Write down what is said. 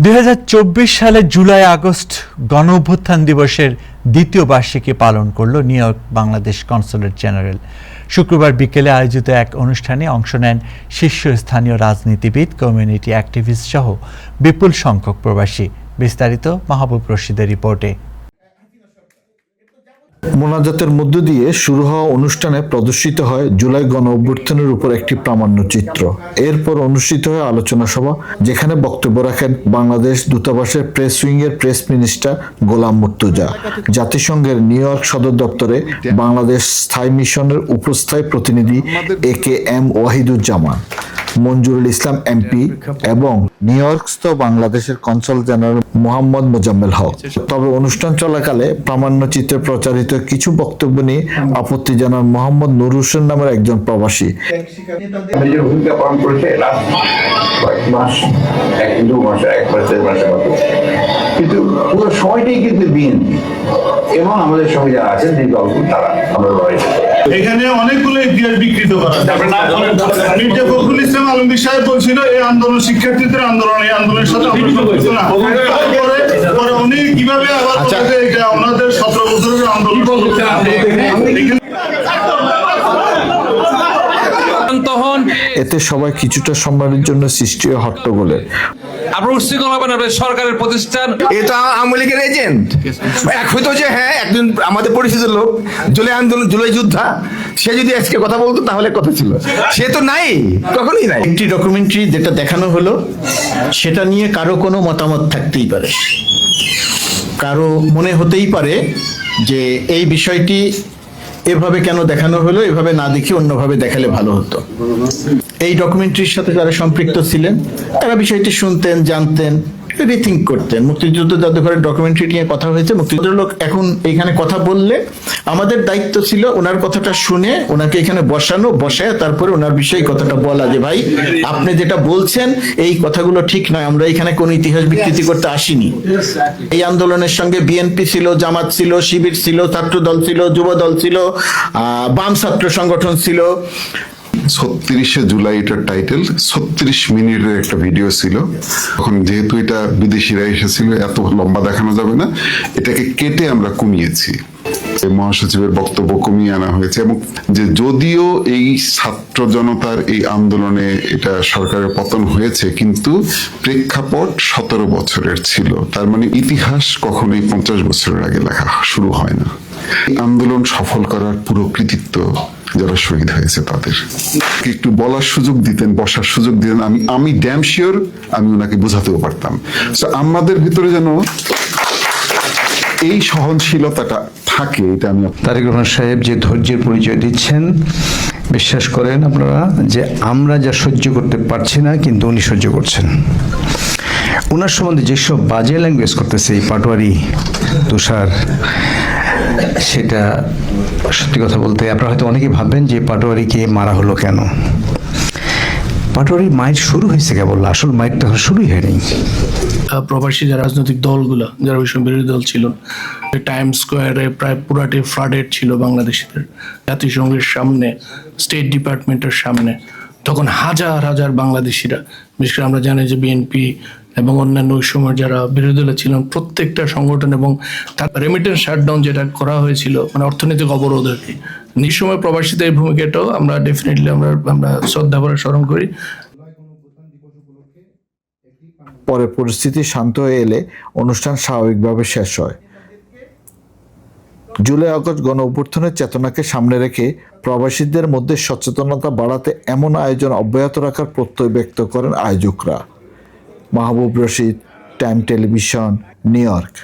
2024 সালে July August গণঅভ্যুত্থান দিবসের দ্বিতীয় বার্ষিকী পালন করল new York Bangladesh consulate general. শুক্রবার বিকেলে আয়োজিত এক অনুষ্ঠানে অংশ নেন শীর্ষস্থানীয় রাজনীতিবিদ, কমিউনিটি অ্যাক্টিভিস্ট সহ বিপুল সংখ্যক প্রবাসী। বিস্তারিত মাহবুব রশিদের রিপোর্টে। মোনাজাতের মধ্য দিয়ে শুরু হওয়া অনুষ্ঠানে প্রদর্শিত হয় জুলাই গণঅভ্যুত্থানের উপর একটি প্রামাণ্যচিত্র। এরপর অনুষ্ঠিত হয় আলোচনা সভা, যেখানে বক্তব্য রাখেন বাংলাদেশ দূতাবাসের প্রেস উইংয়ের প্রেস মিনিস্টার গোলাম মুর্তজা, জাতিসংঘের নিউ ইয়র্ক সদর দপ্তরে বাংলাদেশ স্থায়ী মিশনের উপস্থায়ী প্রতিনিধি AKM ওয়াহিদুজ্জামান, মঞ্জুরুল ইসলাম MP এবং নিউ ইয়র্কস্থ বাংলাদেশের কনসাল জেনারেল মোহাম্মদ মোজাম্মেল হক। তবে অনুষ্ঠান চলাকালে প্রামাণ্যচিত্রে প্রচারিত কিছু বক্তব্য নিয়ে আপত্তি জানান মোহাম্মদ নুর হোসেন নামের একজন প্রবাসী। কিন্তু পুরো সময়টাই কিন্তু বিএনপি এবং আমাদের সঙ্গে যারা আছেন যে দলগুলো তারা আমরা লড়াই করি। এখানে অনেকগুলো ইতিহাস বিকৃত করা। মির্জা ফখরুল ইসলাম আলমগীর সাহেব বলছিল এই আন্দোলন শিক্ষার্থীদের আন্দোলন, এই আন্দোলনের সাথে পরে উনি কিভাবে আবার এটা ওনাদের 17 বছরের আন্দোলন। এতে সবাই কিছুটা সম্মানের জন্য সৃষ্টি হয় হট্টগোলের। সরকারের প্রতিষ্ঠান এটা আওয়ামী লীগের এজেন্ট। এক হইতো যে হ্যাঁ একজন আমাদের পরিচিত লোক জুলাই আন্দোলন, জুলাই যোদ্ধা, সে যদি আজকে কথা বলতো তাহলে কথা ছিল, সে তো নাই, কখনোই নাই। একটি ডকুমেন্টারি যেটা দেখানো হলো সেটা নিয়ে কারো কোনো মতামত থাকতেই পারে, কারো মনে হতেই পারে যে এই বিষয়টি এভাবে কেন দেখানো হলো, এভাবে না দেখে অন্যভাবে দেখালে ভালো হতো। এই ডকুমেন্টারির সাথে যারা সম্পৃক্ত ছিলেন তারা বিষয়টি শুনতেন, জানতেন, রিথিঙ্ক করতেন। মুক্তিযুদ্ধ জাদুঘরের ডকুমেন্টারি নিয়ে কথা হয়েছে, মুক্তিযুদ্ধের লোক এখন এইখানে কথা বললে আমাদের দায়িত্ব ছিল ওনার কথাটা শুনে ওনাকে এখানে বসায় তারপরে ওনার বিষয়ে কথাটা বলা, যে ভাই আপনি যেটা বলছেন এই কথাগুলো ঠিক নয়, আমরা এখানে কোনো ইতিহাস বিকৃতি করতে আসিনি। এই আন্দোলনের সঙ্গে বিএনপি ছিল, জামাত ছিল, শিবির ছিল, ছাত্র দল ছিল, যুব দল ছিল, বাম ছাত্র সংগঠন ছিল। 36শে জুলাই এটার টাইটেল, 36 মিনিটের একটা ভিডিও ছিল। এখন যেহেতু এটা বিদেশিরা এসেছিল, এত লম্বা দেখানো যাবে না, এটাকে কেটে আমরা কমিয়েছি। মহাসচিবের বক্তব্য কমিয়ে আনা হয়েছে এবং যে যদিও এই ছাত্র জনতার এই আন্দোলনে এটা সরকারের পতন হয়েছে, কিন্তু প্রেক্ষাপট 17 বছরের ছিল। তার মানে ইতিহাস কখনোই 50 বছরের আগে লেখা শুরু হয় না। আন্দোলন সফল করার পুরো কৃতিত্ব যারা শহীদ হয়েছে তাদের। একটু বলার সুযোগ দিতেন, বসার সুযোগ দিতেন, আমি ড্যাম শিওর আমি ওনাকে বোঝাতেও পারতাম। আমাদের ভিতরে যেন এই সহনশীলতাটা থাকে, এটা আমি। তারেক রহমান সাহেব যে ধৈর্যের পরিচয় দিচ্ছেন, বিশ্বাস করেন আপনারা যে আমরা যা সহ্য করতে পারছি না, কিন্তু উনি সহ্য করছেন। ওনার সম্বন্ধে যেসব বাজে ল্যাঙ্গুয়েজ করতেছে এই পাটোয়ারি তুষার, সেটা সত্যি কথা বলতে আপনারা হয়তো অনেকে ভাববেন যে পাটোয়ারিকে মারা হলো কেন। পাটোয়ারির মাইট শুরু হয়েছে কেবল, আসল মাইট তো শুরুই হয়নি। প্রবাসী যারা রাজনৈতিক দলগুলো, যারা ওই সময় বিরোধী দল ছিল, টাইম স্কোয়ারে প্রায় পুরাটি ফ্লাডেড ছিল বাংলাদেশিদের। জাতিসংঘের সামনে, স্টেট ডিপার্টমেন্টের সামনে তখন হাজার হাজার বাংলাদেশিরা, বিশেষ করে আমরা জানি যে বিএনপি এবং অন্যান্য ওই সময় যারা বিরোধী দলে ছিলেন প্রত্যেকটা সংগঠন, এবং তার রেমিটেন্স শাটডাউন যেটা করা হয়েছিল, মানে অর্থনৈতিক অবরোধ আর কি। নিঃসময় প্রবাসীদের ভূমিকাটাও আমরা ডেফিনেটলি আমরা শ্রদ্ধা করে স্মরণ করি। পরে পরিস্থিতি শান্ত হয়ে এলে অনুষ্ঠান স্বাভাবিকভাবে শেষ হয়। জুলাই আগস্ট গণ অভ্যুত্থানের চেতনাকে সামনে রেখে প্রবাসীদের মধ্যে সচেতনতা বাড়াতে এমন আয়োজন অব্যাহত রাখার প্রত্যয় ব্যক্ত করেন আয়োজকরা। Mahbub Rashid, Time Television, New York.